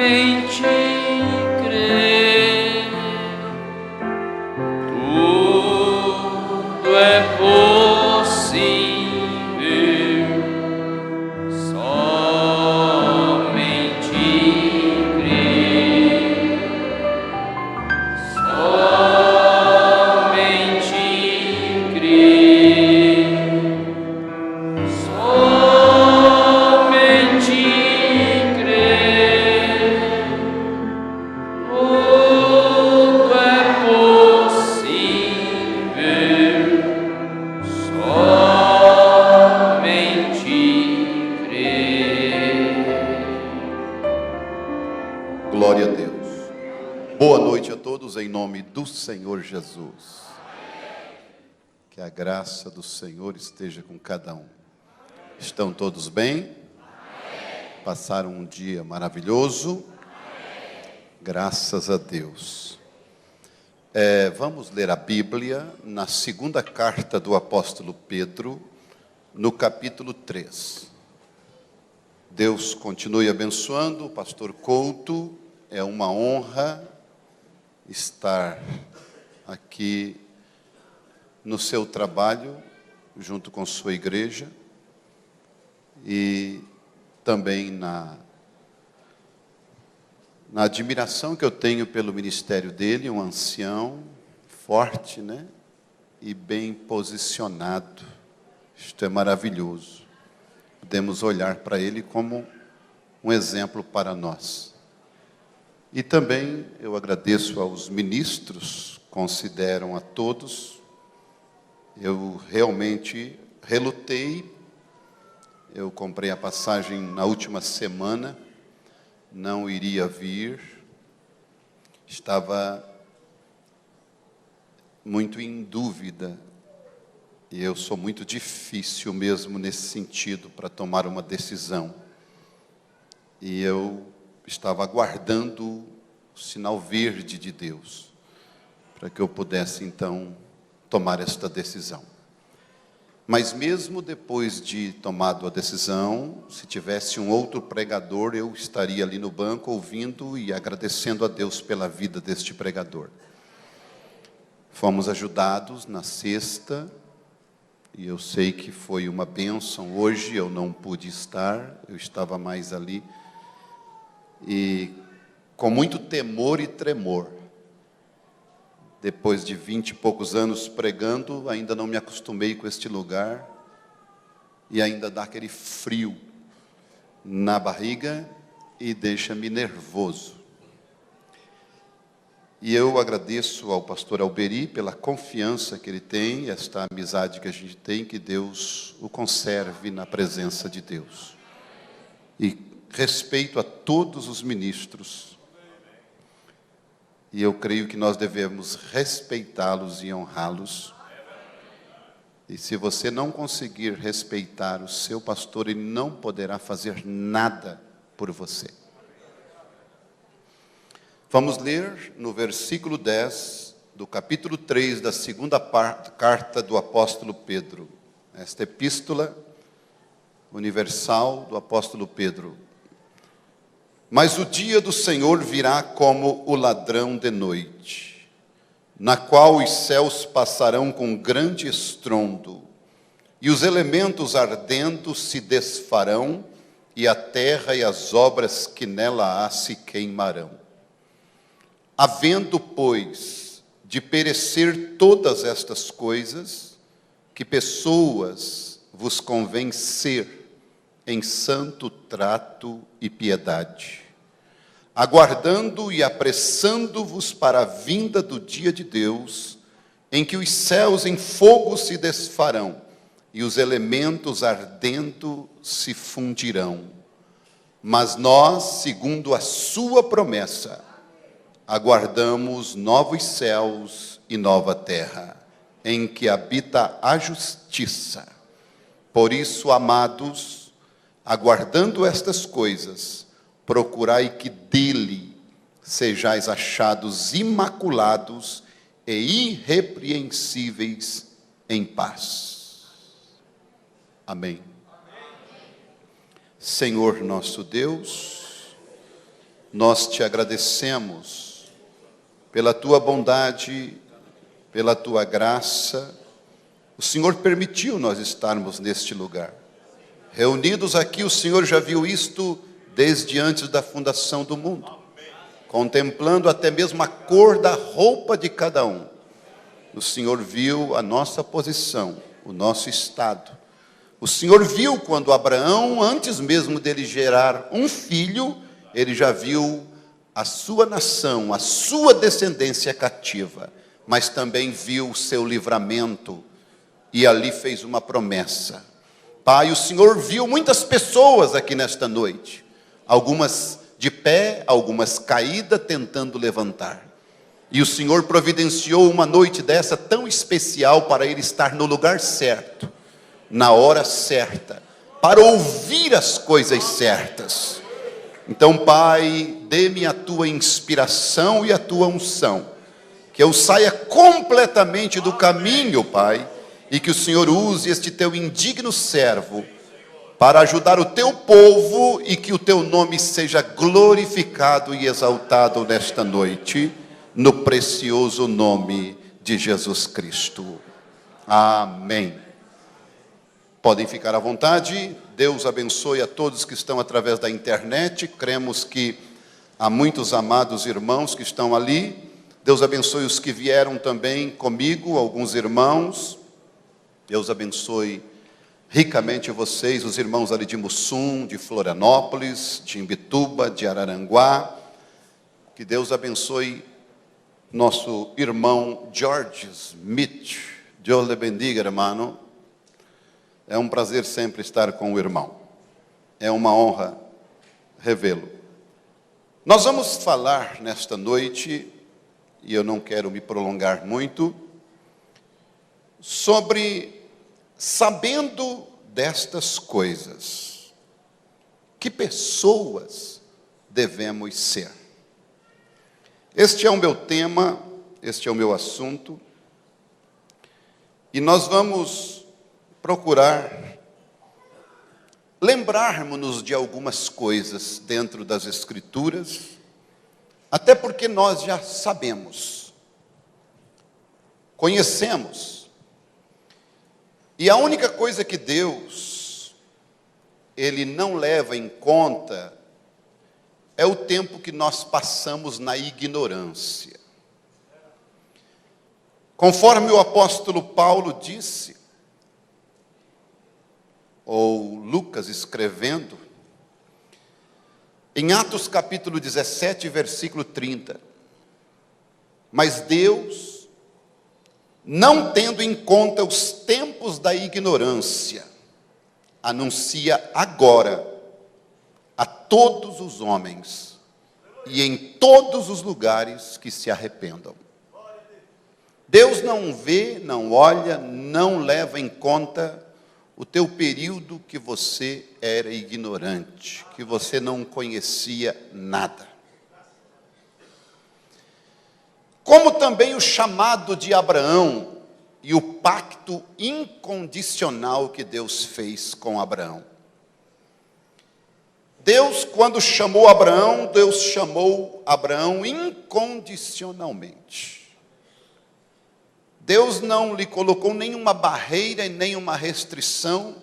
somente crer. Tudo é possível, somente crer. Somente crer. Somente crer. Tudo é possível, somente crer. Glória a Deus. Boa noite a todos em nome do Senhor Jesus. Que a graça do Senhor esteja com cada um. Estão todos bem? Passaram um dia maravilhoso? Graças a Deus. Vamos ler a Bíblia na segunda carta do apóstolo Pedro, no capítulo 3. Deus continue abençoando o pastor Couto. É uma honra estar aqui no seu trabalho, junto com sua igreja, e também na admiração que eu tenho pelo ministério dele, um ancião forte, né? E bem posicionado. Isto é maravilhoso. Podemos olhar para ele como um exemplo para nós. E também eu agradeço aos ministros, consideram a todos. Eu realmente relutei. Eu comprei a passagem na última semana, não iria vir. Estava muito em dúvida. E eu sou muito difícil mesmo nesse sentido para tomar uma decisão. E eu estava aguardando o sinal verde de Deus, para que eu pudesse então tomar esta decisão. Mas mesmo depois de tomado a decisão, se tivesse um outro pregador, eu estaria ali no banco ouvindo e agradecendo a Deus pela vida deste pregador. Fomos ajudados na sexta, e eu sei que foi uma bênção. Hoje eu não pude estar, eu estava mais ali, e com muito temor e tremor. Depois de 20 e poucos anos pregando, ainda não me acostumei com este lugar, e ainda dá aquele frio na barriga e deixa-me nervoso. E eu agradeço ao pastor Alberi pela confiança que ele tem, esta amizade que a gente tem, que Deus o conserve na presença de Deus. E respeito a todos os ministros. E eu creio que nós devemos respeitá-los e honrá-los. E se você não conseguir respeitar o seu pastor, ele não poderá fazer nada por você. Vamos ler no versículo 10 do capítulo 3 da segunda carta do apóstolo Pedro. Esta epístola universal do apóstolo Pedro. Mas o dia do Senhor virá como o ladrão de noite, na qual os céus passarão com grande estrondo, e os elementos ardendo se desfarão, e a terra e as obras que nela há se queimarão. Havendo, pois, de perecer todas estas coisas, que pessoas vos convém ser em santo trato e piedade, aguardando e apressando-vos para a vinda do dia de Deus, em que os céus em fogo se desfarão, e os elementos ardendo se fundirão. Mas nós, segundo a sua promessa, aguardamos novos céus e nova terra, em que habita a justiça. Por isso, amados, aguardando estas coisas, procurai que dele sejais achados imaculados e irrepreensíveis em paz. Amém. Senhor nosso Deus, nós te agradecemos pela tua bondade, pela tua graça. O Senhor permitiu nós estarmos neste lugar. Reunidos aqui, o Senhor já viu isto desde antes da fundação do mundo, contemplando até mesmo a cor da roupa de cada um. O Senhor viu a nossa posição, o nosso estado. O Senhor viu quando Abraão, antes mesmo dele gerar um filho, ele já viu a sua nação, a sua descendência cativa, mas também viu o seu livramento e ali fez uma promessa. Pai, o Senhor viu muitas pessoas aqui nesta noite, algumas de pé, algumas caídas, tentando levantar. E o Senhor providenciou uma noite dessa tão especial para ele estar no lugar certo, na hora certa, para ouvir as coisas certas. Então, Pai, dê-me a tua inspiração e a tua unção, que eu saia completamente do caminho, Pai, e que o Senhor use este teu indigno servo para ajudar o teu povo e que o teu nome seja glorificado e exaltado nesta noite, no precioso nome de Jesus Cristo. Amém. Podem ficar à vontade. Deus abençoe a todos que estão através da internet. Cremos que há muitos amados irmãos que estão ali. Deus abençoe os que vieram também comigo, alguns irmãos. Deus abençoe ricamente vocês, os irmãos ali de Mussum, de Florianópolis, de Imbituba, de Araranguá. Que Deus abençoe nosso irmão George Smith. Deus lhe bendiga, irmão. É um prazer sempre estar com o irmão. É uma honra revê-lo. Nós vamos falar nesta noite, e eu não quero me prolongar muito, sobre sabendo destas coisas, que pessoas devemos ser. Este é o meu tema, este é o meu assunto, e nós vamos procurar lembrarmos-nos de algumas coisas dentro das Escrituras, até porque nós já sabemos, conhecemos, e a única coisa que Deus, Ele não leva em conta, é o tempo que nós passamos na ignorância. Conforme o apóstolo Paulo disse, ou Lucas escrevendo, em Atos capítulo 17, versículo 30, mas Deus, não tendo em conta os tempos da ignorância, anuncia agora a todos os homens e em todos os lugares que se arrependam. Deus não vê, não olha, não leva em conta o teu período que você era ignorante, que você não conhecia nada. Como também o chamado de Abraão e o pacto incondicional que Deus fez com Abraão. Deus, quando chamou Abraão, Deus chamou Abraão incondicionalmente. Deus não lhe colocou nenhuma barreira e nenhuma restrição,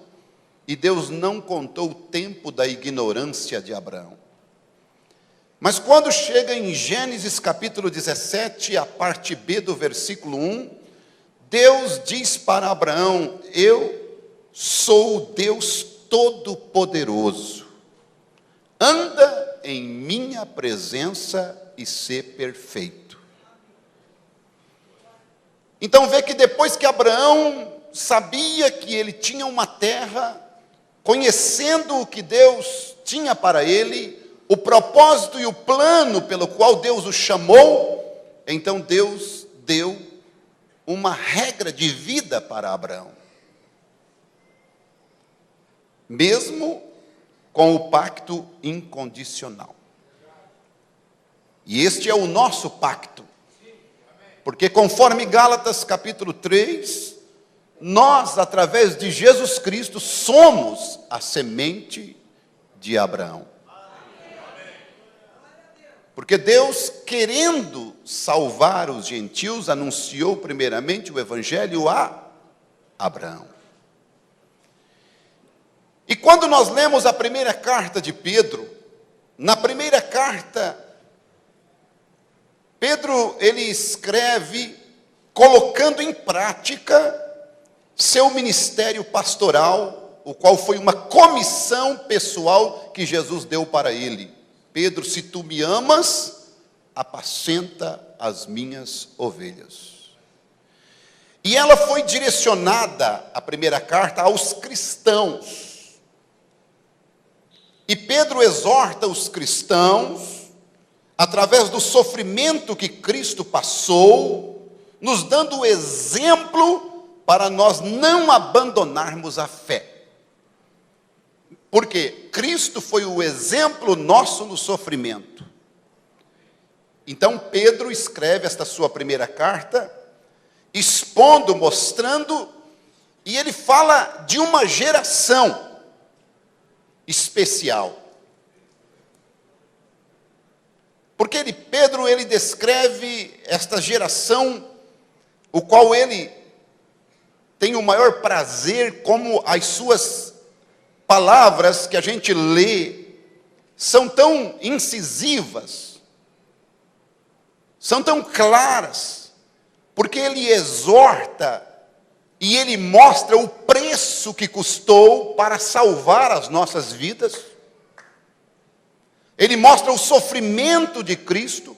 e Deus não contou o tempo da ignorância de Abraão. Mas quando chega em Gênesis capítulo 17, a parte B do versículo 1, Deus diz para Abraão: eu sou o Deus Todo-Poderoso, anda em minha presença e sê perfeito. Então vê que depois que Abraão sabia que ele tinha uma terra, conhecendo o que Deus tinha para ele, o propósito e o plano pelo qual Deus o chamou, então Deus deu uma regra de vida para Abraão. Mesmo com o pacto incondicional. E este é o nosso pacto. Porque conforme Gálatas capítulo 3, nós, através de Jesus Cristo, somos a semente de Abraão. Porque Deus, querendo salvar os gentios, anunciou primeiramente o evangelho a Abraão. E quando nós lemos a primeira carta de Pedro, na primeira carta, Pedro, ele escreve colocando em prática seu ministério pastoral, o qual foi uma comissão pessoal que Jesus deu para ele. Pedro, se tu me amas, apacenta as minhas ovelhas. E ela foi direcionada, a primeira carta, aos cristãos. E Pedro exorta os cristãos, através do sofrimento que Cristo passou, nos dando o exemplo para nós não abandonarmos a fé. Porque Cristo foi o exemplo nosso no sofrimento. Então Pedro escreve esta sua primeira carta, expondo, mostrando, e ele fala de uma geração especial. Porque Pedro descreve esta geração, o qual ele tem o maior prazer, como as suas palavras que a gente lê são tão incisivas, são tão claras, porque ele exorta e ele mostra o preço que custou para salvar as nossas vidas. Ele mostra o sofrimento de Cristo.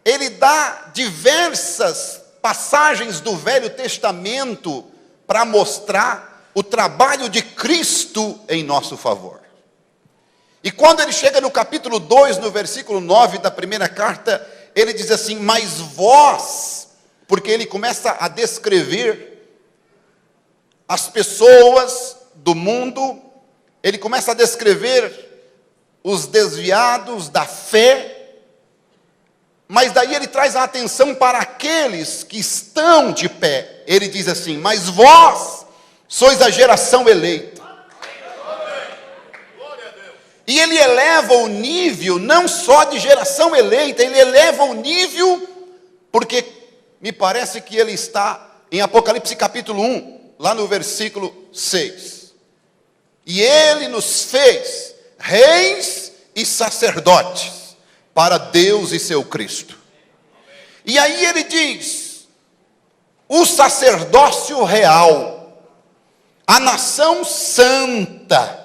Ele dá diversas passagens do Velho Testamento para mostrar o trabalho de Cristo em nosso favor. E quando ele chega no capítulo 2, no versículo 9 da primeira carta, ele diz assim: mas vós, porque ele começa a descrever as pessoas do mundo, ele começa a descrever os desviados da fé, mas daí ele traz a atenção para aqueles que estão de pé. Ele diz assim: mas vós sois a geração eleita. E ele eleva o nível, não só de geração eleita, ele eleva o nível, porque me parece que ele está em Apocalipse capítulo 1, lá no versículo 6. E ele nos fez reis e sacerdotes para Deus e seu Cristo. E aí ele diz: o sacerdócio real, a nação santa,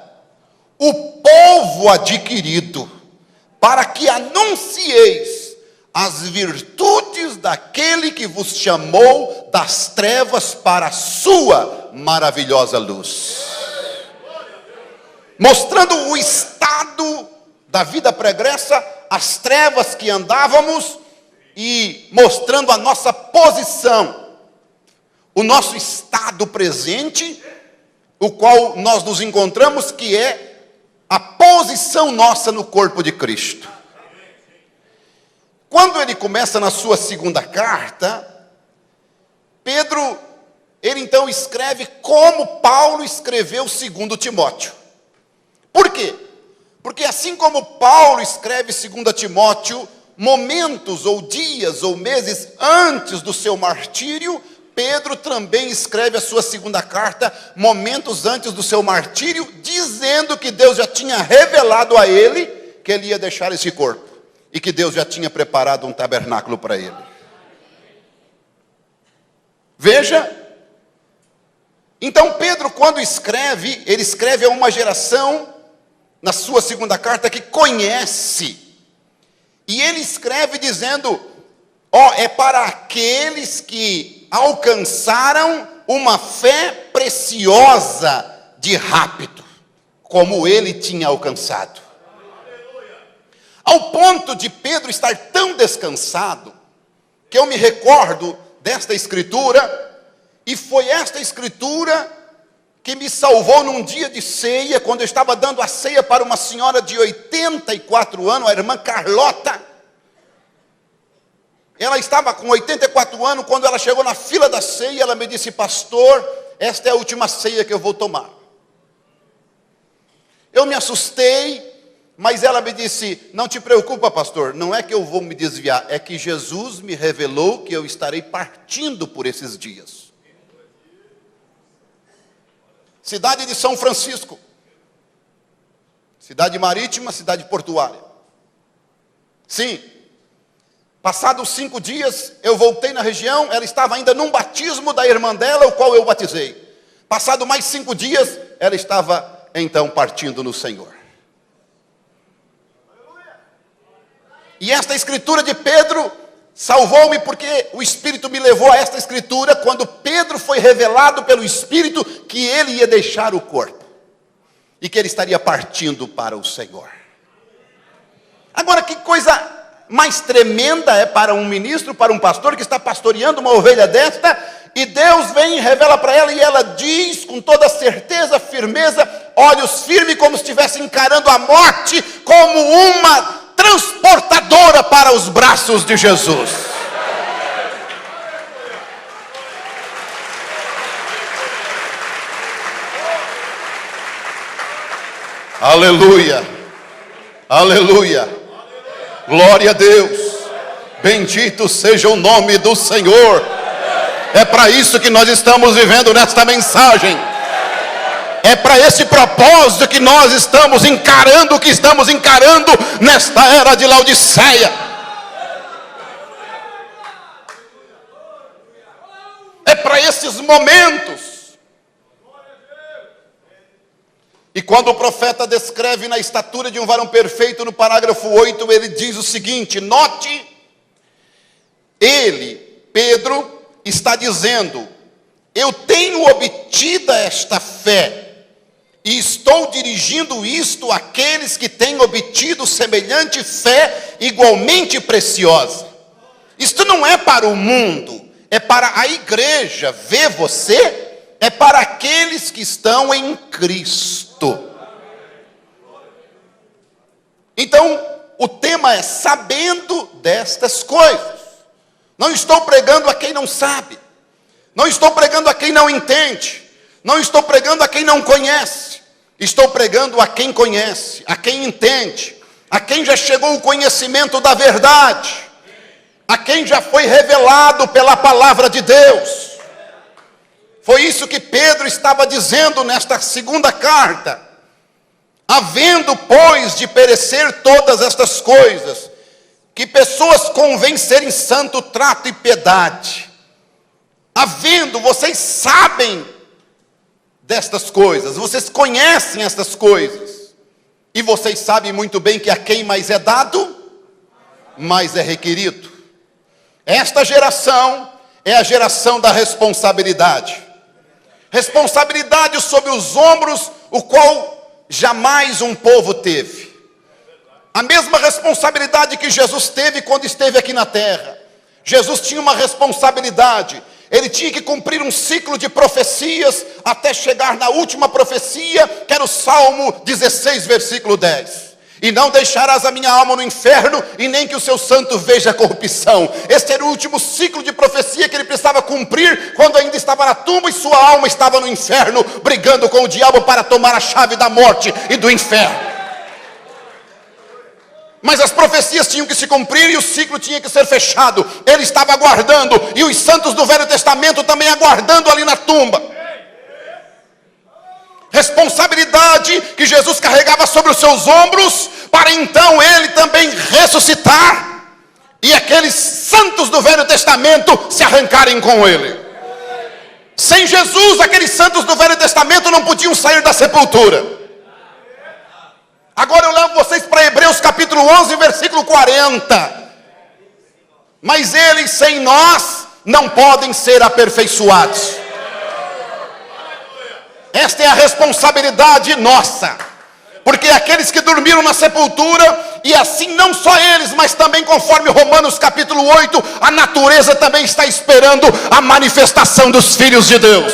o povo adquirido, para que anuncieis as virtudes daquele que vos chamou das trevas para a sua maravilhosa luz. Mostrando o estado da vida pregressa, as trevas que andávamos, e mostrando a nossa posição, o nosso estado presente, o qual nós nos encontramos, que é a posição nossa no corpo de Cristo. Quando ele começa na sua segunda carta, Pedro, ele então escreve como Paulo escreveu 2 Timóteo. Por quê? Porque assim como Paulo escreve 2 Timóteo, momentos ou dias ou meses antes do seu martírio, Pedro também escreve a sua segunda carta, momentos antes do seu martírio, dizendo que Deus já tinha revelado a ele que ele ia deixar esse corpo, e que Deus já tinha preparado um tabernáculo para ele. Veja, então Pedro, quando escreve, ele escreve a uma geração, na sua segunda carta, que conhece, e ele escreve dizendo: é para aqueles que alcançaram uma fé preciosa de rápido, como ele tinha alcançado. Ao ponto de Pedro estar tão descansado, que eu me recordo desta escritura, e foi esta escritura que me salvou num dia de ceia, quando eu estava dando a ceia para uma senhora de 84 anos, a irmã Carlota. Ela estava com 84 anos, quando ela chegou na fila da ceia, ela me disse: pastor, esta é a última ceia que eu vou tomar. Eu me assustei, Mas ela me disse: não te preocupa, pastor, não é que eu vou me desviar, é que Jesus me revelou que eu estarei partindo por esses dias. Cidade de São Francisco, cidade marítima, cidade portuária. Sim, passados 5 dias, eu voltei na região, ela estava ainda num batismo da irmã dela, o qual eu batizei. Passado mais 5 dias, ela estava então partindo no Senhor. E esta escritura de Pedro salvou-me, porque o Espírito me levou a esta escritura quando Pedro foi revelado pelo Espírito que ele ia deixar o corpo e que ele estaria partindo para o Senhor. Agora, que coisa mais tremenda é para um ministro, para um pastor que está pastoreando uma ovelha desta, e Deus vem e revela para ela, e ela diz com toda certeza, firmeza, olhos firmes, como se estivesse encarando a morte como uma transportadora para os braços de Jesus. Aleluia, aleluia, glória a Deus, bendito seja o nome do Senhor. É para isso que nós estamos vivendo nesta mensagem. É para esse propósito que nós estamos encarando o que estamos encarando nesta era de Laodiceia. É para esses momentos. E quando o profeta descreve na estatura de um varão perfeito, no parágrafo 8, ele diz o seguinte: note, ele, Pedro, está dizendo: eu tenho obtida esta fé, e estou dirigindo isto àqueles que têm obtido semelhante fé igualmente preciosa. Isto não é para o mundo, é para a igreja. Vê você? É para aqueles que estão em Cristo. Então, o tema é sabendo destas coisas. Não estou pregando a quem não sabe. Não estou pregando a quem não entende. Não estou pregando a quem não conhece. Estou pregando a quem conhece, a quem entende, a quem já chegou o conhecimento da verdade, a quem já foi revelado pela palavra de Deus. Foi isso que Pedro estava dizendo nesta segunda carta. Havendo, pois, de perecer todas estas coisas, que pessoas convém serem santo trato e piedade. Havendo, vocês sabem destas coisas, vocês conhecem estas coisas, e vocês sabem muito bem que a quem mais é dado, mais é requerido. Esta geração é a geração da responsabilidade. Responsabilidade sobre os ombros, o qual jamais um povo teve. A mesma responsabilidade que Jesus teve quando esteve aqui na terra. Jesus tinha uma responsabilidade. Ele tinha que cumprir um ciclo de profecias até chegar na última profecia, que era o Salmo 16, versículo 10. E não deixarás a minha alma no inferno, e nem que o seu santo veja a corrupção. Este era o último ciclo de profecia que ele precisava cumprir, quando ainda estava na tumba e sua alma estava no inferno, brigando com o diabo para tomar a chave da morte e do inferno. Mas as profecias tinham que se cumprir e o ciclo tinha que ser fechado. Ele estava aguardando, e os santos do Velho Testamento também aguardando ali na tumba. Responsabilidade que Jesus carregava sobre os seus ombros, para então ele também ressuscitar, e aqueles santos do Velho Testamento se arrancarem com ele. Sem Jesus, aqueles santos do Velho Testamento não podiam sair da sepultura. Agora eu levo vocês para Hebreus capítulo 11, versículo 40. Mas eles sem nós não podem ser aperfeiçoados. Esta é a responsabilidade nossa. Porque aqueles que dormiram na sepultura, e assim não só eles, mas também conforme Romanos capítulo 8, a natureza também está esperando a manifestação dos filhos de Deus.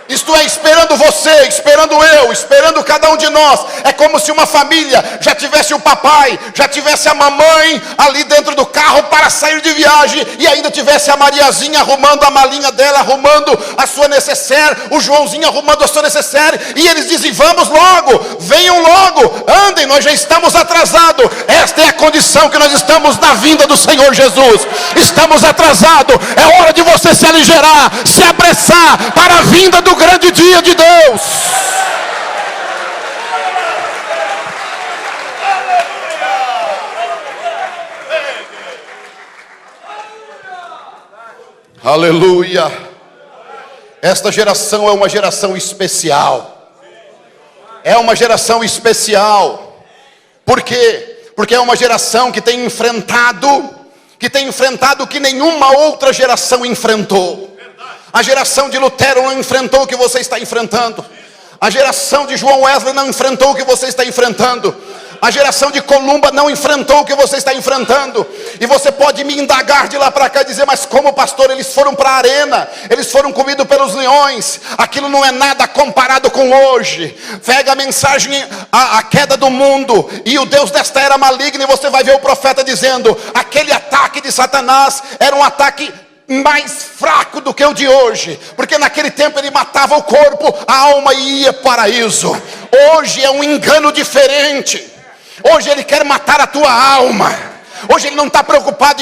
Isto é, esperando você, esperando eu, esperando cada um de nós. É como se uma família já tivesse o papai, já tivesse a mamãe ali dentro do carro para sair de viagem, e ainda tivesse a Mariazinha arrumando a malinha dela, arrumando a sua necessaire, o Joãozinho arrumando a sua necessaire, e eles dizem: vamos logo, venham logo, logo, andem, nós já estamos atrasados. Esta é a condição que nós estamos na vinda do Senhor Jesus. Estamos atrasados, é hora de você se aligerar, se apressar para a vinda do grande dia de Deus. Aleluia. Esta geração é uma geração especial. É uma geração especial. Por quê? Porque é uma geração que tem enfrentado o que nenhuma outra geração enfrentou. A geração de Lutero não enfrentou o que você está enfrentando. A geração de João Wesley não enfrentou o que você está enfrentando. A geração de Columba não enfrentou o que você está enfrentando. E você pode me indagar de lá para cá e dizer: mas como, pastor, eles foram para a arena, eles foram comidos pelos leões. Aquilo não é nada comparado com hoje. Pega a mensagem, a queda do mundo e o Deus desta era maligna, e você vai ver o profeta dizendo: aquele ataque de Satanás era um ataque mais fraco do que o de hoje, porque naquele tempo ele matava o corpo, a alma e ia para o paraíso. Hoje é um engano diferente. Hoje ele quer matar a tua alma. Hoje ele não está preocupado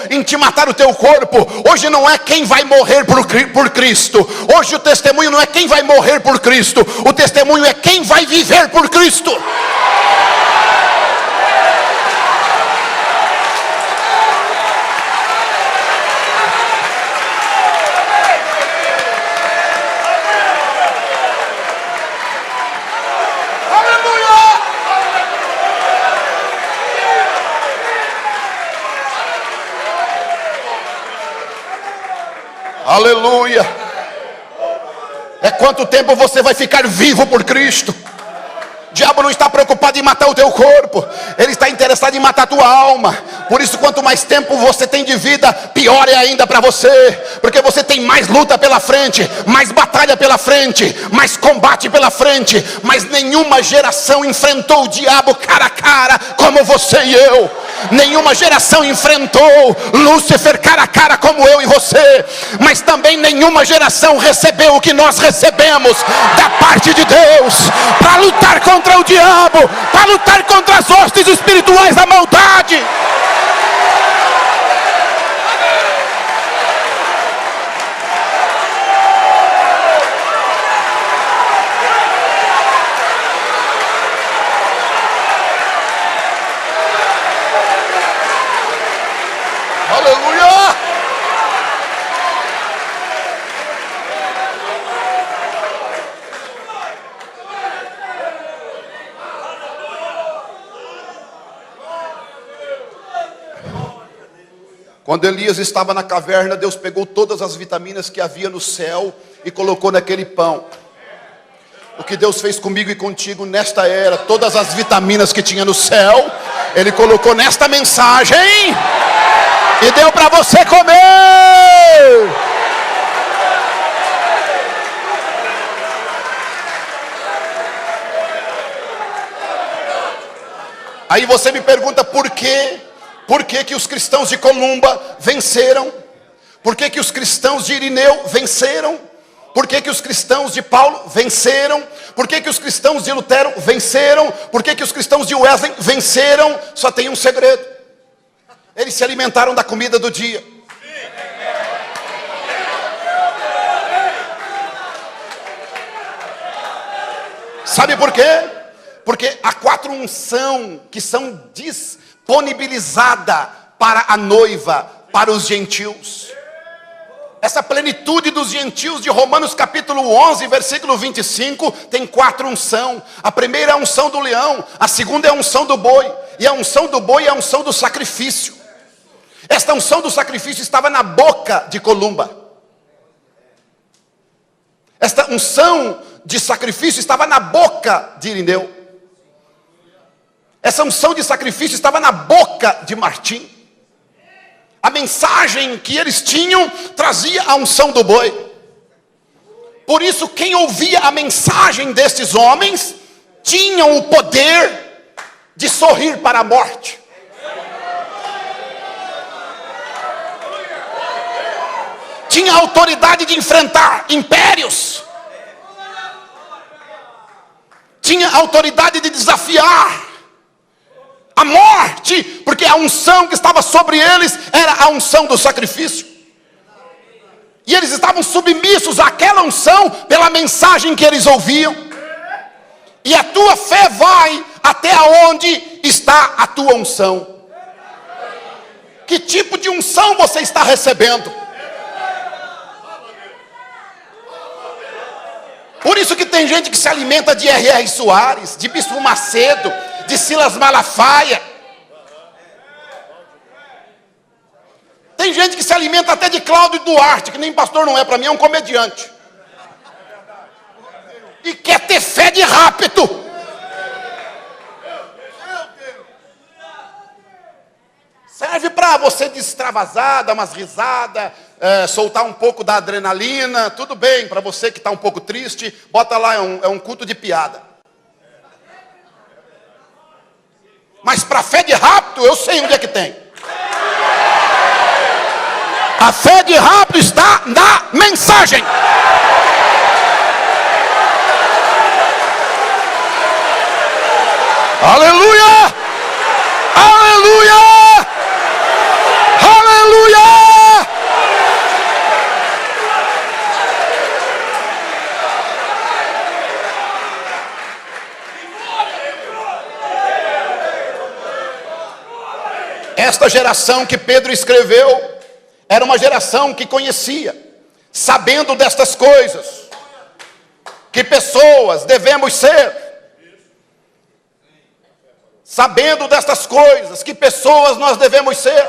em te matar o teu corpo. Hoje não é quem vai morrer por Cristo. Hoje o testemunho não é quem vai morrer por Cristo. O testemunho é quem vai viver por Cristo. Aleluia. É quanto tempo você vai ficar vivo por Cristo. O diabo não está preocupado em matar o teu corpo, ele está interessado em matar a tua alma. Por isso, quanto mais tempo você tem de vida, pior é ainda para você, porque você tem mais luta pela frente, mais batalha pela frente, mais combate pela frente. Mas nenhuma geração enfrentou o diabo cara a cara como você e eu. Nenhuma geração enfrentou Lúcifer cara a cara como eu e você. Mas também nenhuma geração recebeu o que nós recebemos da parte de Deus, para lutar contra o diabo, para lutar contra as hostes espirituais da maldade. Aleluia! Quando Elias estava na caverna, Deus pegou todas as vitaminas que havia no céu e colocou naquele pão. O que Deus fez comigo e contigo nesta era, todas as vitaminas que tinha no céu, Ele colocou nesta mensagem e deu para você comer. Aí você me pergunta por quê? Por que que os cristãos de Columba venceram? Por que que os cristãos de Irineu venceram? Por que que os cristãos de Paulo venceram? Por que que os cristãos de Lutero venceram? Por que que os cristãos de Wesley venceram? Só tem um segredo: eles se alimentaram da comida do dia. Sabe por quê? Porque há 4 unções que são disponibilizadas para a noiva, para os gentios. Essa plenitude dos gentios de Romanos capítulo 11, versículo 25, tem 4 unções. A primeira é a unção do leão, a segunda é a unção do boi, e a unção do boi é a unção do sacrifício. Esta unção do sacrifício estava na boca de Columba. Esta unção de sacrifício estava na boca de Irineu. Essa unção de sacrifício estava na boca de Martim. A mensagem que eles tinham trazia a unção do boi. Por isso, quem ouvia a mensagem destes homens tinham o poder de sorrir para a morte. Tinha a autoridade de enfrentar impérios. tinha autoridade de desafiar a morte, porque a unção que estava sobre eles era a unção do sacrifício. E eles estavam submissos àquela unção pela mensagem que eles ouviam. E a tua fé vai até onde está a tua unção. Que tipo de unção você está recebendo? Por isso que tem gente que se alimenta de R.R. Soares, de Bispo Macedo, de Silas Malafaia. Tem gente que se alimenta até de Cláudio Duarte, que nem pastor não é, para mim é um comediante. E quer ter fé de rápido. Serve para você extravasar, dar umas risadas, soltar um pouco da adrenalina. Tudo bem, para você que está um pouco triste, bota lá, é um culto de piada. Mas para fé de rápido, eu sei onde é que tem. A fé de rápido está na mensagem. Aleluia! Aleluia! Aleluia! Esta geração que Pedro escreveu era uma geração que conhecia, sabendo destas coisas, que pessoas devemos ser. Sabendo destas coisas, que pessoas nós devemos ser.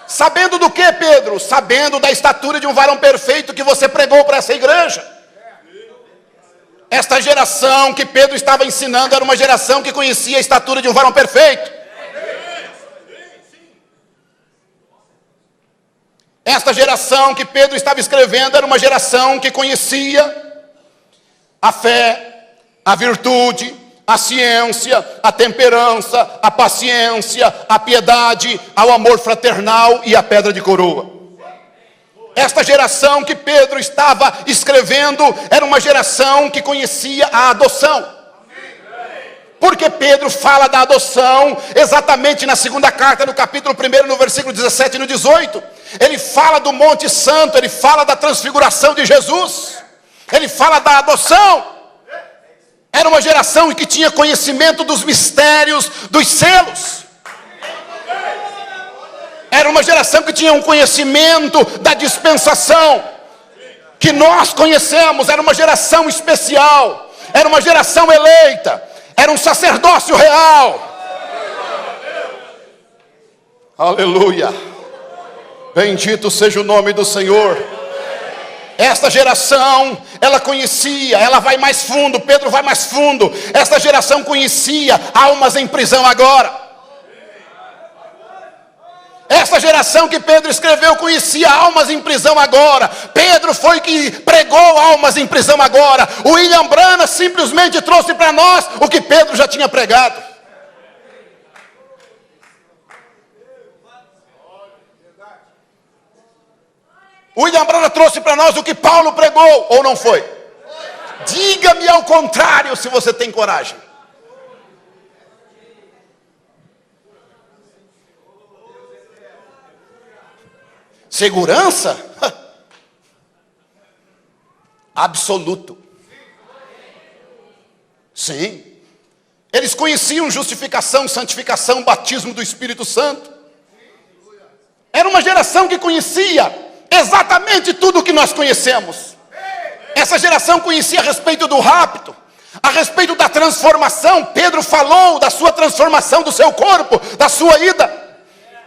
Sabendo do que, Pedro? Sabendo da estatura de um varão perfeito que você pregou para essa igreja. Esta geração que Pedro estava ensinando era uma geração que conhecia a estatura de um varão perfeito. Esta geração que Pedro estava escrevendo era uma geração que conhecia a fé, a virtude, a ciência, a temperança, a paciência, a piedade, ao amor fraternal e a pedra de coroa. Esta geração que Pedro estava escrevendo era uma geração que conhecia a adoção. Porque Pedro fala da adoção exatamente na segunda carta, no capítulo 1, no versículo 17 e no 18. Ele fala do Monte Santo, ele fala da transfiguração de Jesus, ele fala da adoção. Era uma geração que tinha conhecimento dos mistérios, dos selos. Era uma geração que tinha um conhecimento da dispensação, que nós conhecemos. Era uma geração especial, era uma geração eleita, era um sacerdócio real. Aleluia. Bendito seja o nome do Senhor. Esta geração, ela conhecia, ela vai mais fundo, Pedro vai mais fundo. Esta geração conhecia almas em prisão agora. Esta geração que Pedro escreveu conhecia almas em prisão agora. Pedro foi que pregou almas em prisão agora. O William Branham simplesmente trouxe para nós o que Pedro já tinha pregado. O William Branham trouxe para nós o que Paulo pregou, ou não foi? Diga-me ao contrário se você tem coragem. Segurança? Absoluto. Sim. Eles conheciam justificação, santificação, batismo do Espírito Santo. Era uma geração que conhecia exatamente tudo o que nós conhecemos. Essa geração conhecia a respeito do rapto, a respeito da transformação. Pedro falou da sua transformação do seu corpo, da sua ida.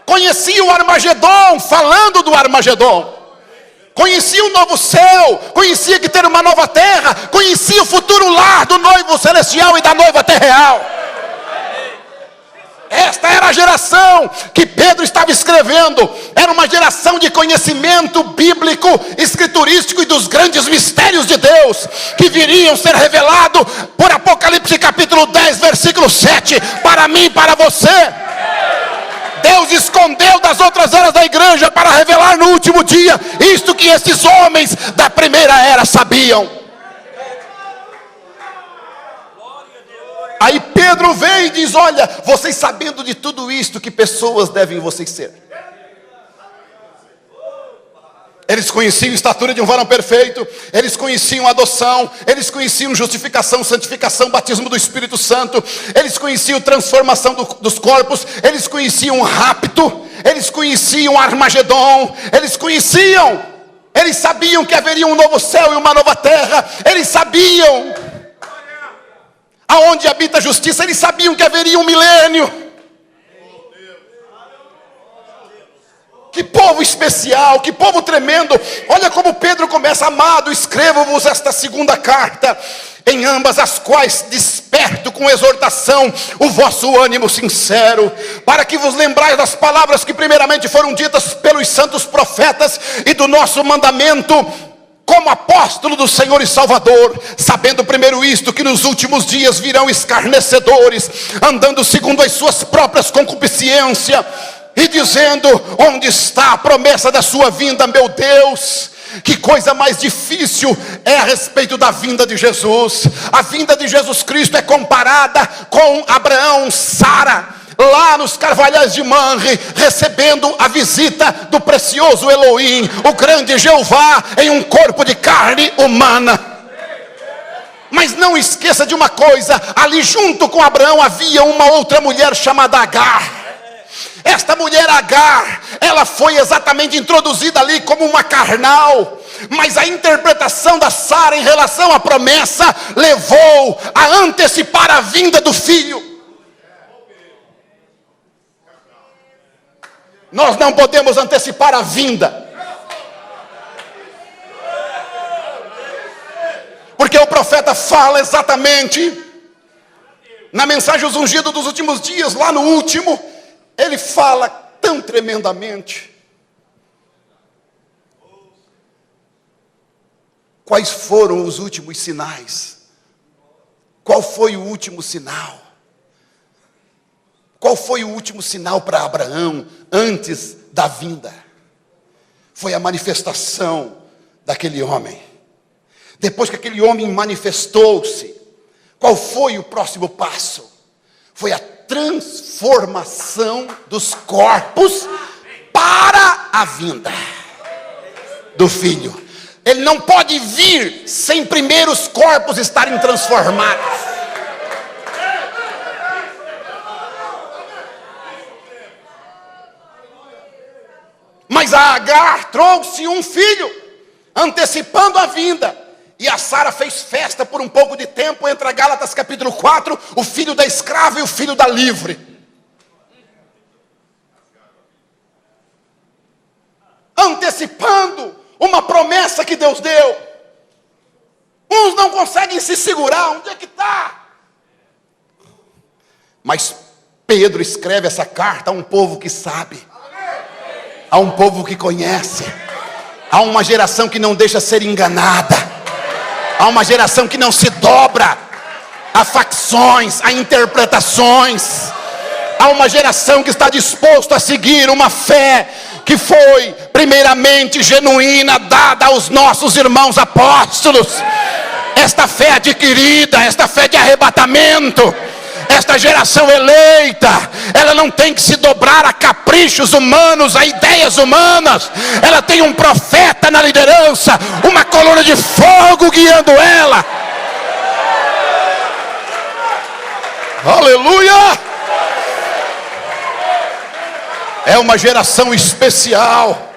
Conhecia o Armagedon, falando do Armagedon. Conhecia o novo céu, conhecia que ter uma nova terra, conhecia o futuro lar do noivo celestial e da noiva terreal. Esta era a geração que Pedro estava escrevendo. Era uma geração de conhecimento bíblico, escriturístico e dos grandes mistérios de Deus, que viriam ser revelados por Apocalipse capítulo 10, versículo 7, para mim e para você. Deus escondeu das outras eras da igreja para revelar no último dia isto que esses homens da primeira era sabiam. Pedro vem e diz: olha, vocês sabendo de tudo isto, que pessoas devem vocês ser? Eles conheciam a estatura de um varão perfeito, eles conheciam a adoção, eles conheciam justificação, santificação, batismo do Espírito Santo, eles conheciam transformação dos corpos, eles conheciam o rapto, eles conheciam Armagedon, eles sabiam que haveria um novo céu e uma nova terra, eles sabiam aonde habita a justiça, eles sabiam que haveria um milênio. Que povo especial, que povo tremendo. Olha como Pedro começa: amado, escrevo-vos esta segunda carta, em ambas as quais desperto com exortação o vosso ânimo sincero, para que vos lembrais das palavras que primeiramente foram ditas pelos santos profetas, e do nosso mandamento como apóstolo do Senhor e Salvador, sabendo primeiro isto, que nos últimos dias virão escarnecedores, andando segundo as suas próprias concupiscências, e dizendo: onde está a promessa da sua vinda, meu Deus? Que coisa mais difícil é a respeito da vinda de Jesus. A vinda de Jesus Cristo é comparada com Abraão, Sara, lá nos carvalhais de Manre, recebendo a visita do precioso Elohim, o grande Jeová, em um corpo de carne humana. Mas não esqueça de uma coisa: ali junto com Abraão havia uma outra mulher chamada Agar. Esta mulher Agar, ela foi exatamente introduzida ali como uma carnal, mas a interpretação da Sara em relação à promessa levou a antecipar a vinda do filho. Nós não podemos antecipar a vinda, porque o profeta fala exatamente na mensagem Os Ungidos dos Últimos Dias, lá no último. Ele fala tão tremendamente. Quais foram os últimos sinais? Qual foi o último sinal? Qual foi o último sinal para Abraão antes da vinda? Foi a manifestação daquele homem. Depois que aquele homem manifestou-se, qual foi o próximo passo? Foi a transformação dos corpos para a vinda do Filho. Ele não pode vir sem primeiro os corpos estarem transformados. Mas a Agar trouxe um filho, antecipando a vinda. E a Sara fez festa por um pouco de tempo. Entra Gálatas capítulo 4, o filho da escrava e o filho da livre. Antecipando uma promessa que Deus deu. Uns não conseguem se segurar, onde é que está? Mas Pedro escreve essa carta a um povo que sabe, a um povo que conhece, a uma geração que não deixa ser enganada, há uma geração que não se dobra a facções, a interpretações. Há uma geração que está disposto a seguir uma fé que foi primeiramente genuína, dada aos nossos irmãos apóstolos. Esta fé adquirida, esta fé de arrebatamento, esta geração eleita, ela não tem que se dobrar a caprichos humanos, a ideias humanas. Ela tem um profeta na liderança, uma coluna de fogo guiando ela. Aleluia! É uma geração especial,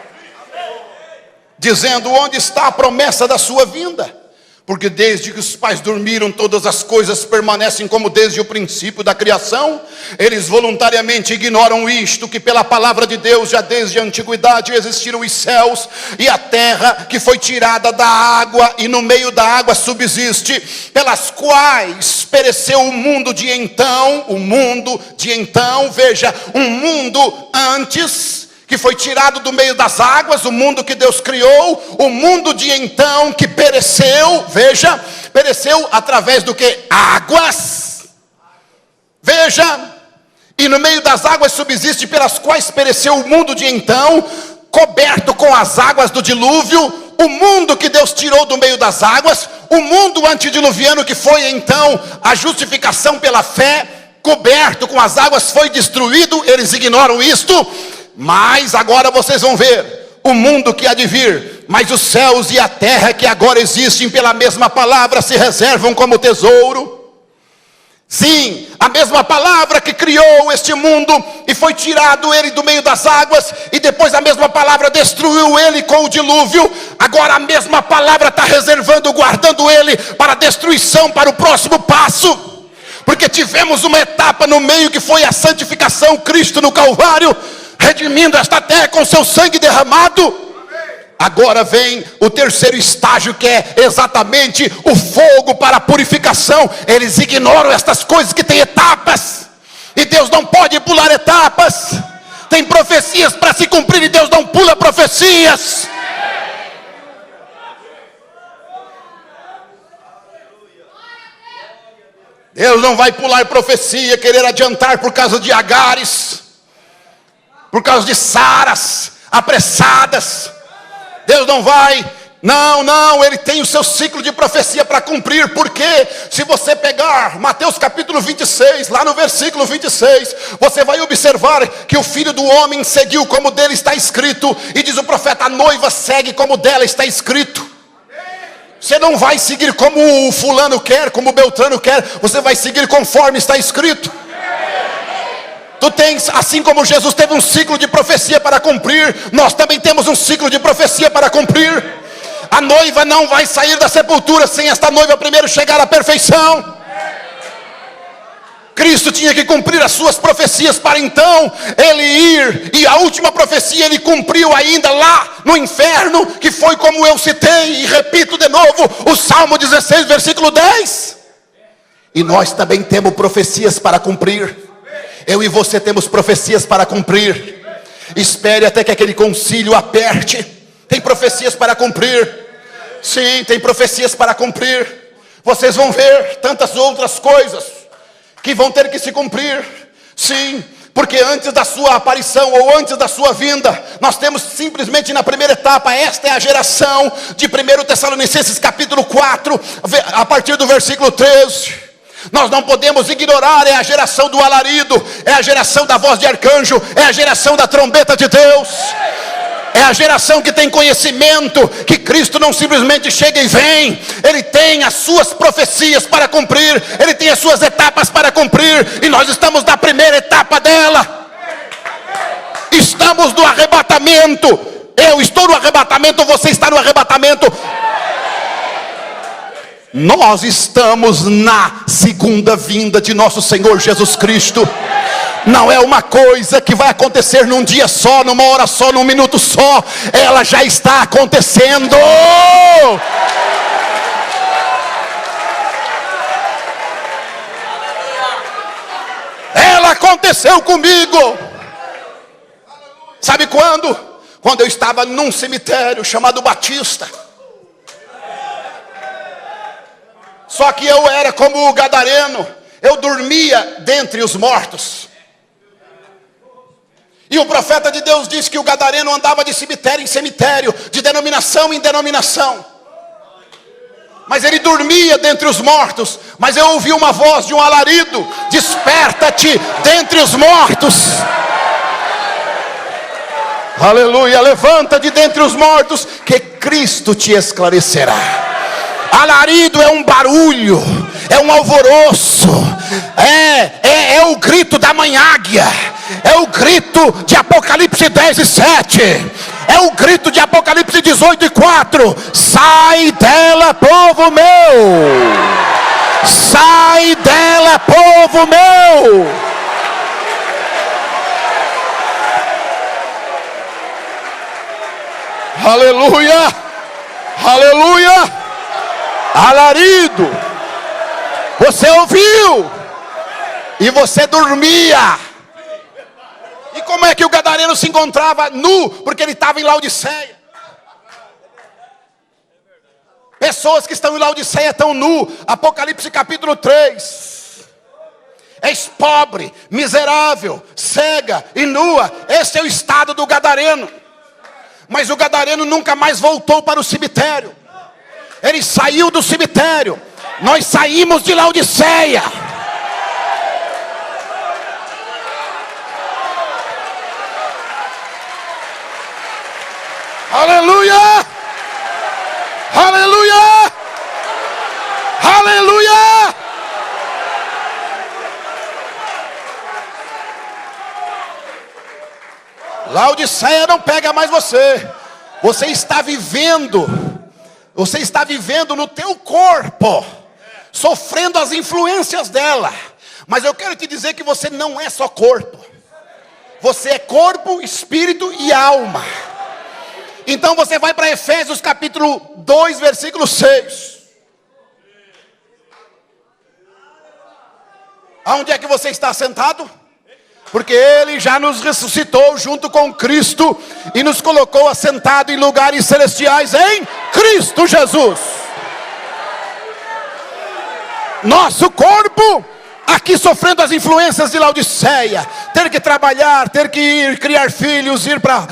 dizendo: onde está a promessa da sua vinda? Porque desde que os pais dormiram, todas as coisas permanecem como desde o princípio da criação. Eles voluntariamente ignoram isto, que pela palavra de Deus, já desde a antiguidade existiram os céus e a terra, que foi tirada da água e no meio da água subsiste, pelas quais pereceu o mundo de então. Veja, um mundo antes, que foi tirado do meio das águas, o mundo que Deus criou, o mundo de então que pereceu. Veja, pereceu através do que? Águas. Veja, e no meio das águas subsiste, pelas quais pereceu o mundo de então, coberto com as águas do dilúvio. O mundo que Deus tirou do meio das águas, o mundo antediluviano, que foi então a justificação pela fé, coberto com as águas, foi destruído. Eles ignoram isto, mas agora vocês vão ver o mundo que há de vir. Mas os céus e a terra que agora existem pela mesma palavra se reservam como tesouro. Sim, a mesma palavra que criou este mundo e foi tirado ele do meio das águas, e depois a mesma palavra destruiu ele com o dilúvio. Agora a mesma palavra está reservando, guardando ele para destruição, para o próximo passo. Porque tivemos uma etapa no meio que foi a santificação, Cristo no Calvário, redimindo esta terra com seu sangue derramado. Agora vem o terceiro estágio, que é exatamente o fogo para a purificação. Eles ignoram estas coisas que têm etapas, e Deus não pode pular etapas. Tem profecias para se cumprir e Deus não pula profecias. Deus não vai pular profecia, querer adiantar por causa de Agares, por causa de Saras apressadas. Deus não vai, não, ele tem o seu ciclo de profecia para cumprir. Porque se você pegar Mateus capítulo 26, lá no versículo 26, você vai observar que o Filho do Homem seguiu como dele está escrito, e diz o profeta: a noiva segue como dela está escrito. Você não vai seguir como o fulano quer, como o Beltrano quer, você vai seguir conforme está escrito. Tu tens, assim como Jesus teve um ciclo de profecia para cumprir, nós também temos um ciclo de profecia para cumprir. A noiva não vai sair da sepultura sem esta noiva primeiro chegar à perfeição. Cristo tinha que cumprir as suas profecias para então ele ir, e a última profecia ele cumpriu ainda lá no inferno, que foi como eu citei e repito de novo, o Salmo 16 versículo 10. E nós também temos profecias para cumprir. Eu e você temos profecias para cumprir. Espere até que aquele concílio aperte. Tem profecias para cumprir. Sim, tem profecias para cumprir. Vocês vão ver tantas outras coisas que vão ter que se cumprir. Sim, porque antes da sua aparição ou antes da sua vinda, nós temos simplesmente na primeira etapa, esta é a geração de 1 Tessalonicenses capítulo 4, a partir do versículo 13. Nós não podemos ignorar, é a geração do alarido, é a geração da voz de arcanjo, é a geração da trombeta de Deus. É a geração que tem conhecimento, que Cristo não simplesmente chega e vem. Ele tem as suas profecias para cumprir, ele tem as suas etapas para cumprir, e nós estamos na primeira etapa dela. Estamos no arrebatamento. Eu estou no arrebatamento, você está no arrebatamento. Nós estamos na segunda vinda de nosso Senhor Jesus Cristo. Não é uma coisa que vai acontecer num dia só, numa hora só, num minuto só. Ela já está acontecendo. Ela aconteceu comigo. Sabe quando? Quando eu estava num cemitério chamado Batista. Só que eu era como o gadareno, eu dormia dentre os mortos. E o profeta de Deus disse que o gadareno andava de cemitério em cemitério, de denominação em denominação. Mas ele dormia dentre os mortos. Mas eu ouvi uma voz de um alarido: desperta-te dentre os mortos. Aleluia, levanta-te dentre os mortos, que Cristo te esclarecerá. Alarido é um barulho, é um alvoroço, é o grito da mãe águia, é o grito de Apocalipse 10 e 7, é o grito de Apocalipse 18 e 4. Sai dela, povo meu! Sai dela, povo meu! Aleluia! Aleluia! Alarido, você ouviu e você dormia. E como é que o gadareno se encontrava nu? Porque ele estava em Laodiceia. Pessoas que estão em Laodiceia estão nu. Apocalipse capítulo 3. És pobre, miserável, cega e nua. Esse é o estado do gadareno. Mas o gadareno nunca mais voltou para o cemitério. Ele saiu do cemitério. Nós saímos de Laodiceia. Laodiceia não pega mais você. Você está vivendo no teu corpo, sofrendo as influências dela. Mas eu quero te dizer que você não é só corpo. Você é corpo, espírito e alma. Então você vai para Efésios capítulo 2, versículo 6. Aonde é que você está sentado? Porque Ele já nos ressuscitou junto com Cristo e nos colocou assentado em lugares celestiais em Cristo Jesus. Nosso corpo aqui sofrendo as influências de Laodiceia, ter que trabalhar, ter que ir criar filhos, ir para...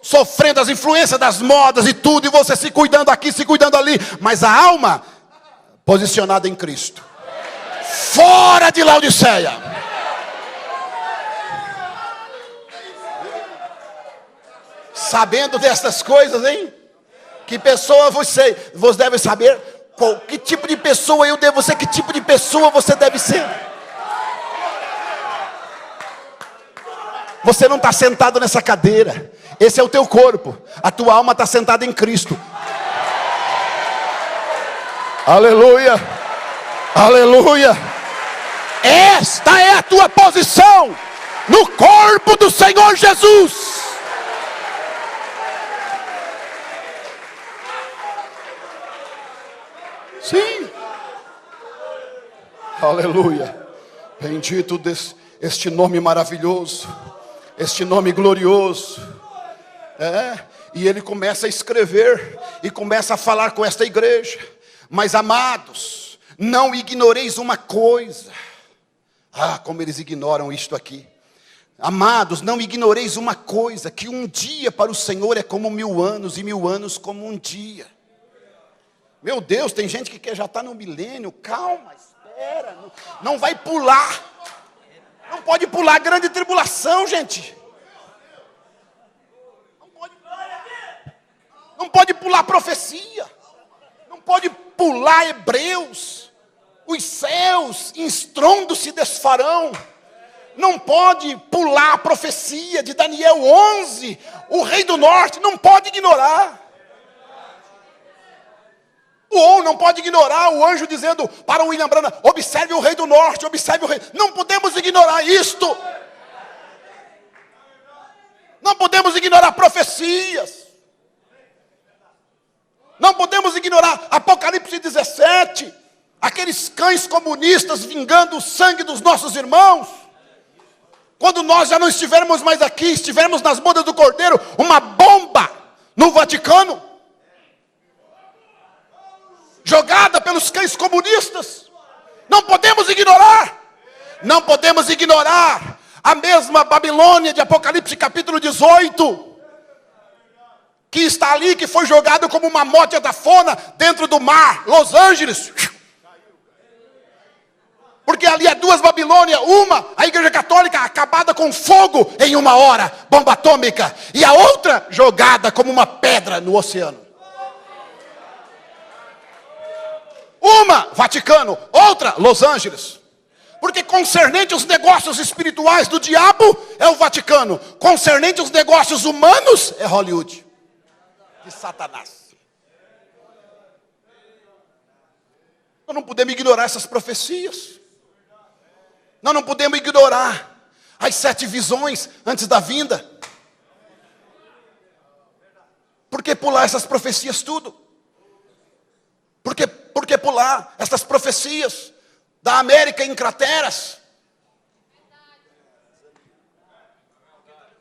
sofrendo as influências das modas e tudo, e você se cuidando aqui, se cuidando ali, mas a alma posicionada em Cristo, fora de Laodiceia. Sabendo dessas coisas, hein? Que pessoa você deve saber? Que tipo de pessoa eu devo ser? Que tipo de pessoa você deve ser? Você não está sentado nessa cadeira. Esse é o teu corpo. A tua alma está sentada em Cristo. Aleluia. Aleluia. Esta é a tua posição no corpo do Senhor Jesus. Sim. Aleluia. Bendito este nome maravilhoso, este nome glorioso. E ele começa a escrever e começa a falar com esta igreja. Mas amados, não ignoreis uma coisa. Como eles ignoram isto aqui. Amados, não ignoreis uma coisa, que um dia para o Senhor é como 1000 anos, e 1000 anos como um dia. Meu Deus, tem gente que já está no milênio. Calma, espera. Não vai pular. Não pode pular a grande tribulação, gente. Não pode pular profecia. Não pode pular Hebreus. Os céus em estrondo se desfarão. Não pode pular a profecia de Daniel 11. O rei do norte não pode ignorar. Não pode ignorar o anjo dizendo para o William Branham: observe o rei do norte, observe o rei. Não podemos ignorar isto. Não podemos ignorar profecias. Não podemos ignorar Apocalipse 17. Aqueles cães comunistas vingando o sangue dos nossos irmãos. Quando nós já não estivermos mais aqui, estivermos nas bodas do Cordeiro, uma bomba no Vaticano, jogada pelos cães comunistas. Não podemos ignorar. Não podemos ignorar a mesma Babilônia de Apocalipse capítulo 18, que está ali, que foi jogado como uma mótia da fona dentro do mar, Los Angeles. Porque ali é 2 Babilônias. Uma, a igreja católica, acabada com fogo em 1 hora, bomba atômica. E a outra jogada como uma pedra no oceano. Uma, Vaticano. Outra, Los Angeles. Porque concernente os negócios espirituais do diabo é o Vaticano. Concernente os negócios humanos é Hollywood. De Satanás. Nós não podemos ignorar essas profecias. Nós não podemos ignorar as 7 visões antes da vinda. Por que pular essas profecias tudo? Por que pular essas profecias da América em crateras?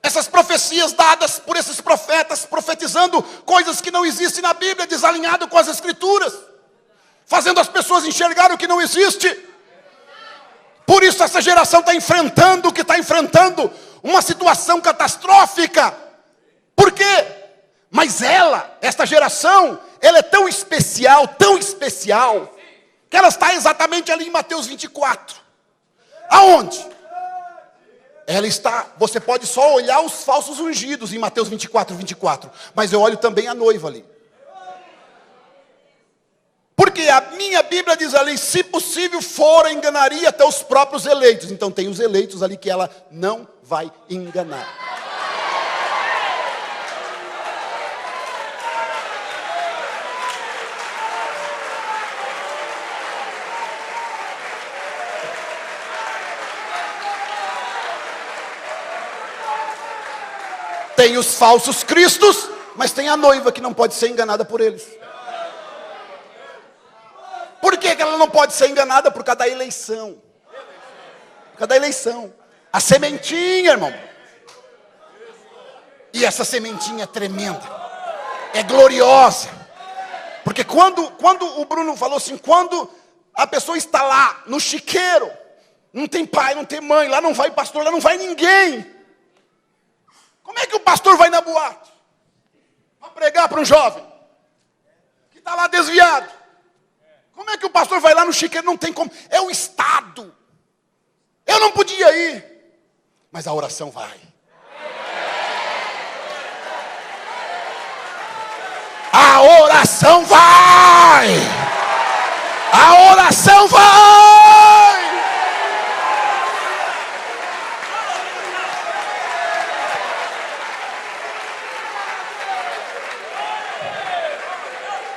Essas profecias dadas por esses profetas, profetizando coisas que não existem na Bíblia, desalinhado com as Escrituras, fazendo as pessoas enxergar o que não existe. Por isso essa geração está enfrentando o que está enfrentando, uma situação catastrófica. Por quê? Mas esta geração, ela é tão especial, que ela está exatamente ali em Mateus 24. Aonde? Ela está, você pode só olhar os falsos ungidos em Mateus 24, mas eu olho também a noiva ali. Porque a minha Bíblia diz ali: se possível for, enganaria até os próprios eleitos. Então tem os eleitos ali que ela não vai enganar. tem os falsos cristos, mas tem a noiva que não pode ser enganada por eles. Por que ela não pode ser enganada? Por causa da eleição. Por causa da eleição. A sementinha, irmão. E essa sementinha é tremenda. É gloriosa. Porque quando o Bruno falou assim, quando a pessoa está lá no chiqueiro, não tem pai, não tem mãe, lá não vai pastor, lá não vai ninguém. Como é que o pastor vai na boate? Para pregar para um jovem que está lá desviado. Como é que o pastor vai lá no chiqueiro? Não tem como. É o Estado. Eu não podia ir. Mas a oração vai. A oração vai. A oração vai.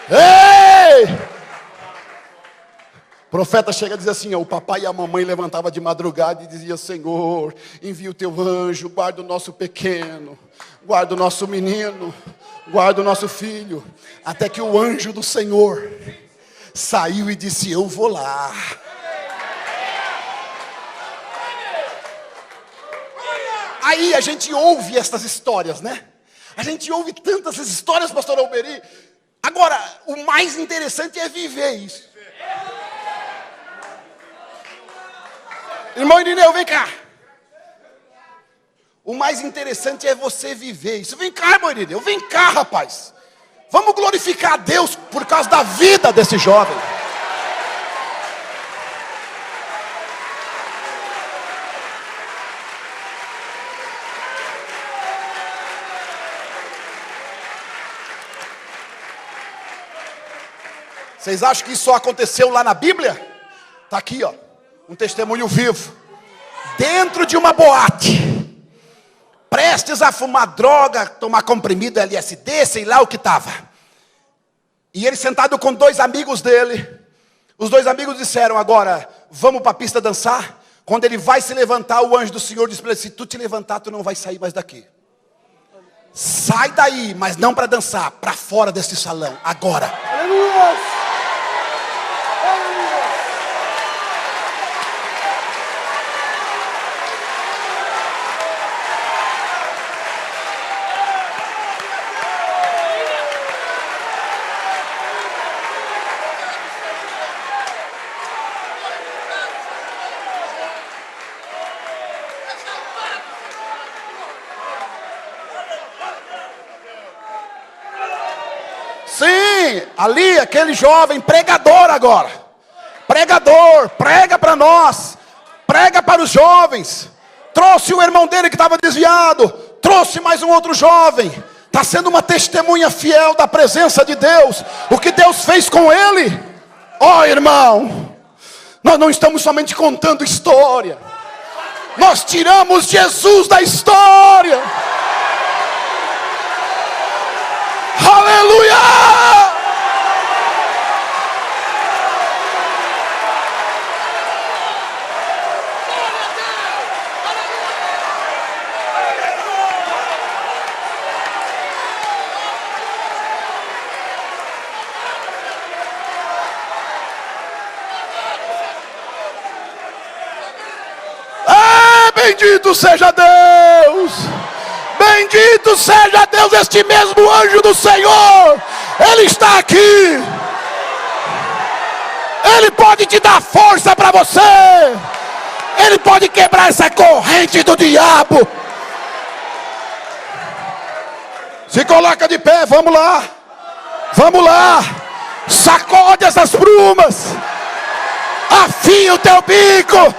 Ei! O profeta chega a dizer assim, ó, o papai e a mamãe levantavam de madrugada e dizia, Senhor, envia o teu anjo, guarda o nosso pequeno, guarda o nosso menino, guarda o nosso filho. Até que o anjo do Senhor saiu e disse, eu vou lá. Aí a gente ouve essas histórias, né? A gente ouve tantas essas histórias, pastor Alberi. Agora, o mais interessante é viver isso. Irmão Irineu, vem cá. O mais interessante é você viver isso. Vem cá, irmão Irineu, vem cá, rapaz. Vamos glorificar a Deus por causa da vida desse jovem. Vocês acham que isso só aconteceu lá na Bíblia? Está aqui, ó. Um testemunho vivo. Dentro de uma boate. Prestes a fumar droga, tomar comprimido LSD, sei lá o que estava. E ele sentado com dois amigos dele. Os dois amigos disseram, agora, vamos para a pista dançar? Quando ele vai se levantar, o anjo do Senhor disse para ele, se tu te levantar, tu não vai sair mais daqui. Sai daí, mas não para dançar, para fora desse salão, agora. Aleluia! Sim, ali aquele jovem pregador agora. Pregador, prega para nós. Prega para os jovens. Trouxe o irmão dele que estava desviado. Trouxe mais um outro jovem. Está sendo uma testemunha fiel da presença de Deus. O que Deus fez com ele. Ó, irmão, nós não estamos somente contando história. Nós tiramos Jesus da história. Aleluia! Bendito seja Deus! Bendito seja Deus, este mesmo anjo do Senhor, Ele está aqui. Ele pode te dar força para você. Ele pode quebrar essa corrente do diabo. Se coloca de pé, vamos lá. Vamos lá. Sacode essas brumas. Afia o teu bico.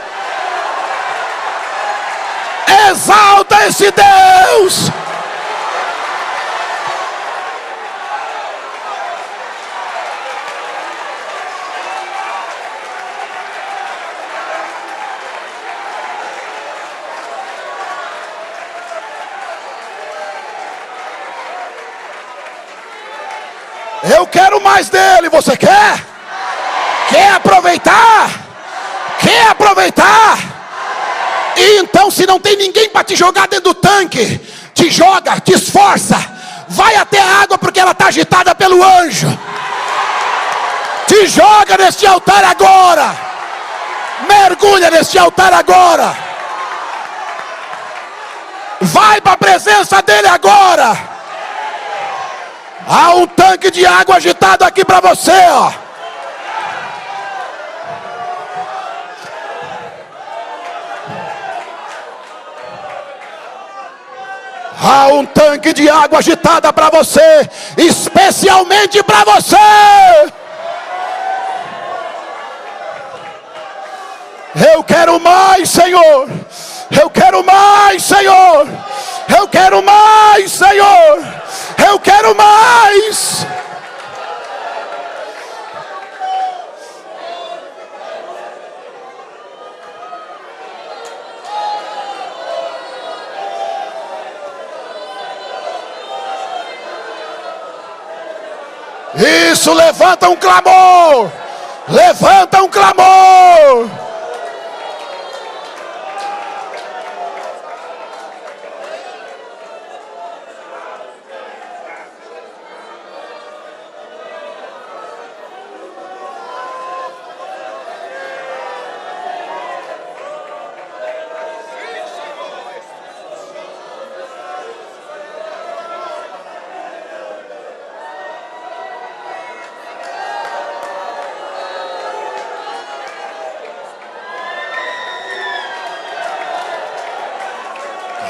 Exalta esse Deus. Eu quero mais dele, você quer? Quer aproveitar? Quer aproveitar? E então, se não tem ninguém para te jogar dentro do tanque, te joga, te esforça, vai até a água porque ela está agitada pelo anjo. Te joga neste altar agora, mergulha neste altar agora, vai para a presença dele agora. Há um tanque de água agitado aqui para você, ó. Há um tanque de água agitada para você, especialmente para você. Eu quero mais, Senhor. Eu quero mais, Senhor. Eu quero mais, Senhor. Eu quero mais. Isso, levanta um clamor. Levanta um clamor.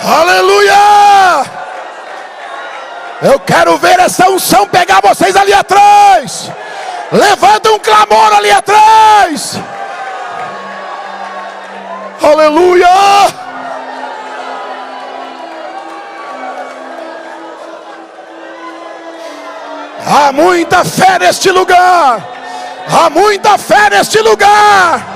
Aleluia! Eu quero ver essa unção pegar vocês ali atrás. Levanta um clamor ali atrás. Aleluia! Há muita fé neste lugar. Há muita fé neste lugar.